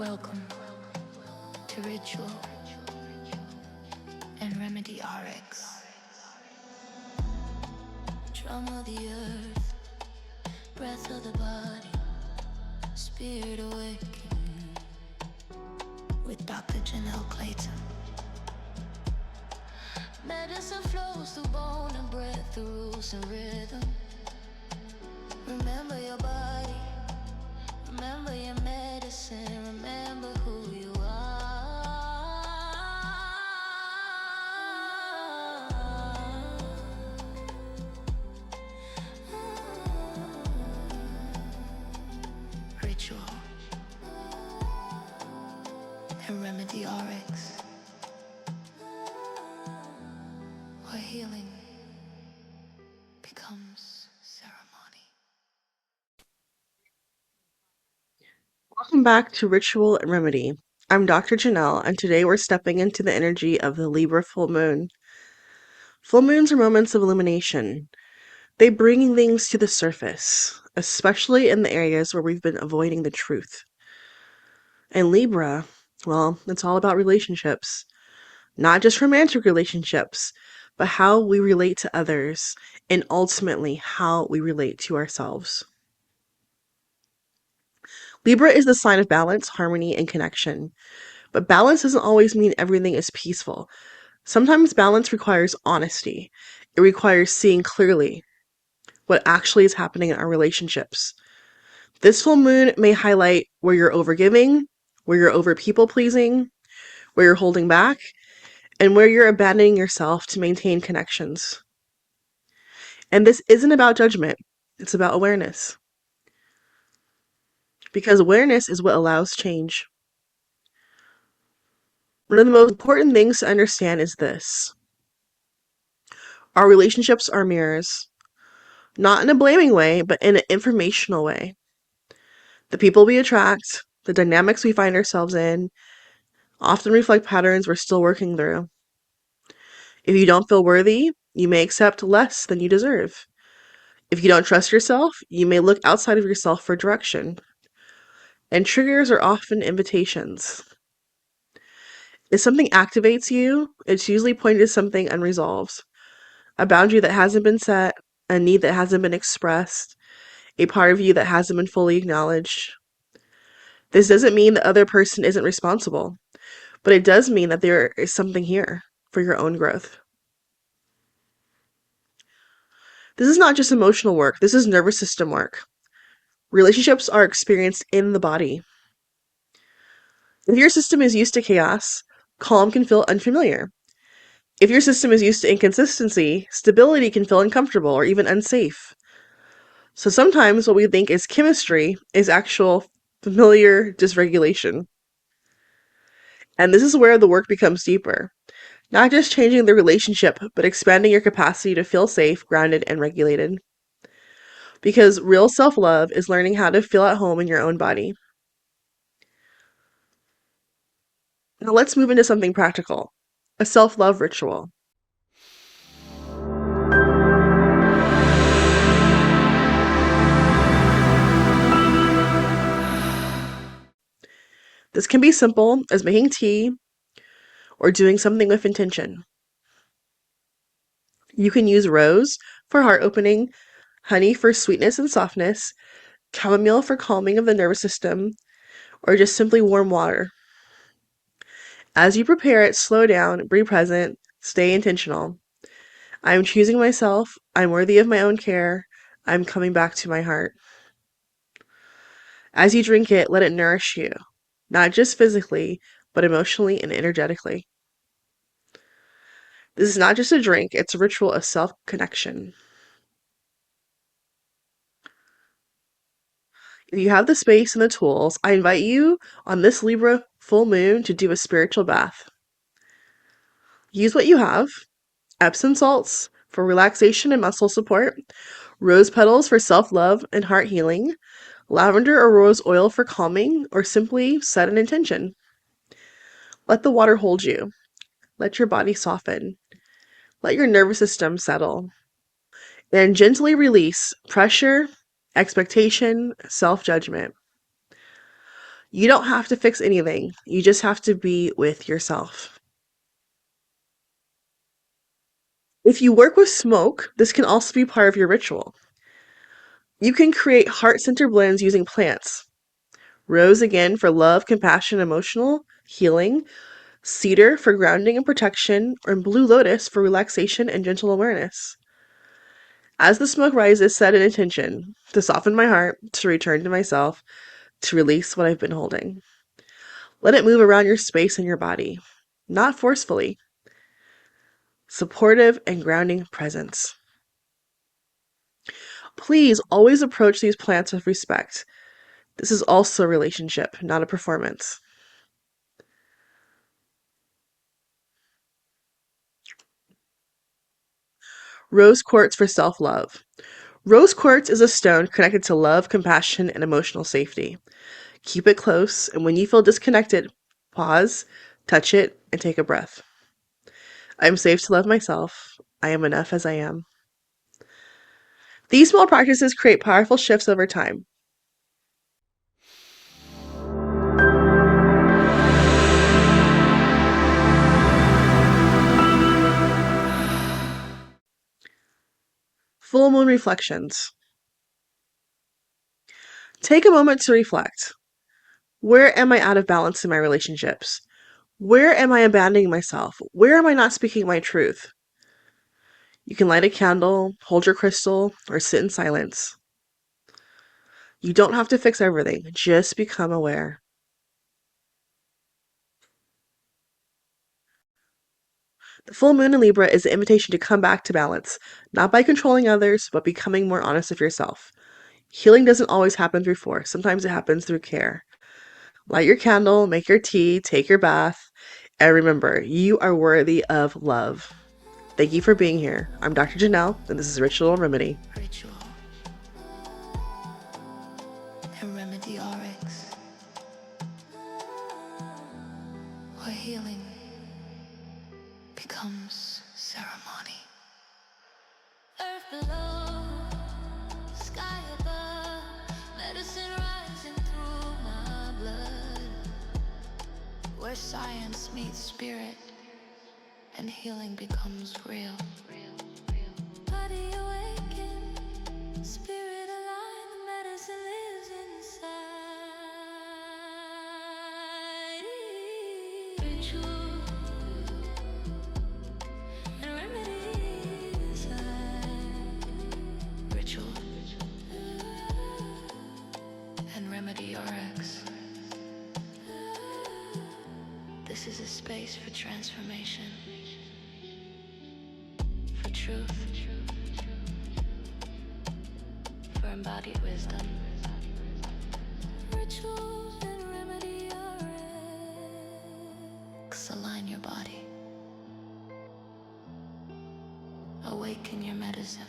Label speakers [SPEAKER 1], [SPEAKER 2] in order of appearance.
[SPEAKER 1] Welcome to Ritual and Remedy RX. Drum of the earth, breath of the body, spirit awakening with Dr. Janelle Clayton. Medicine flows through bone and breath, through rules and rhythm. Remember your body, remember your medicine, remember who you are. Ritual and Remedy RX, where healing becomes ceremony.
[SPEAKER 2] Welcome back to Ritual and Remedy. I'm Dr. Janelle, and today we're stepping into the energy of the Libra full moon. Full moons are moments of illumination. They bring things to the surface, especially in the areas where we've been avoiding the truth. And Libra, well, it's all about relationships. Not just romantic relationships, but how we relate to others, and ultimately how we relate to ourselves. Libra is the sign of balance, harmony, and connection. But balance doesn't always mean everything is peaceful. Sometimes balance requires honesty. It requires seeing clearly what actually is happening in our relationships. This full moon may highlight where you're overgiving, where you're over people pleasing, where you're holding back, and where you're abandoning yourself to maintain connections. And this isn't about judgment, it's about awareness. Because awareness is what allows change. One of the most important things to understand is this: our relationships are mirrors. Not in a blaming way, but in an informational way. The people we attract, the dynamics we find ourselves in, often reflect patterns we're still working through. If you don't feel worthy, you may accept less than you deserve. If you don't trust yourself, you may look outside of yourself for direction. And triggers are often invitations. If something activates you, it's usually pointing to something unresolved. A boundary that hasn't been set, a need that hasn't been expressed, a part of you that hasn't been fully acknowledged. This doesn't mean the other person isn't responsible, but it does mean that there is something here for your own growth. This is not just emotional work, this is nervous system work. Relationships are experienced in the body. If your system is used to chaos, calm can feel unfamiliar. If your system is used to inconsistency, stability can feel uncomfortable or even unsafe. So sometimes what we think is chemistry is actual familiar dysregulation. And this is where the work becomes deeper. Not just changing the relationship, but expanding your capacity to feel safe, grounded, and regulated. Because real self-love is learning how to feel at home in your own body. Now let's move into something practical. A self-love ritual. This can be simple as making tea or doing something with intention. You can use rose for heart opening, honey for sweetness and softness, chamomile for calming of the nervous system, or just simply warm water. As you prepare it, slow down, be present, stay intentional. I am choosing myself. I'm worthy of my own care. I'm coming back to my heart. As you drink it, let it nourish you, not just physically, but emotionally and energetically. This is not just a drink, it's a ritual of self-connection. If you have the space and the tools, I invite you on this Libra full moon to do a spiritual bath. Use what you have: Epsom salts for relaxation and muscle support, rose petals for self-love and heart healing, lavender or rose oil for calming, or simply set an intention. Let the water hold you. Let your body soften. Let your nervous system settle. Then gently release pressure, expectation, self-judgment. You don't have to fix anything. You just have to be with yourself. If you work with smoke, this can also be part of your ritual. You can create heart-center blends using plants. Rose again for love, compassion, emotional healing. Cedar for grounding and protection, or blue lotus for relaxation and gentle awareness. As the smoke rises, set an intention to soften my heart, to return to myself, to release what I've been holding. Let it move around your space and your body, not forcefully. Supportive and grounding presence. Please always approach these plants with respect. This is also a relationship, not a performance. Rose quartz for self-love. Rose quartz is a stone connected to love, compassion, and emotional safety. Keep it close, and when you feel disconnected, pause, touch it, and take a breath. I am safe to love myself. I am enough as I am. These small practices create powerful shifts over time. Full moon reflections. Take a moment to reflect. Where am I out of balance in my relationships? Where am I abandoning myself? Where am I not speaking my truth? You can light a candle, hold your crystal, or sit in silence. You don't have to fix everything, just become aware. The full moon in Libra is an invitation to come back to balance, not by controlling others, but becoming more honest with yourself. Healing doesn't always happen through force. Sometimes it happens through care. Light your candle, make your tea, take your bath, and remember, you are worthy of love. Thank you for being here. I'm Dr. Janelle, and this is Ritual and Remedy.
[SPEAKER 1] Ritual and Remedy RX, where healing becomes ceremony. Earth below, sky above, medicine rising through my blood, where science meets spirit and healing becomes real. Body awaken, spirit aligned, the medicine lives inside. Ritual and remedy inside. Ritual and Remedy RX. This is a space for transformation, for truth, for embodied wisdom. Ritual and Remedy RX. Align your body. Awaken your medicine.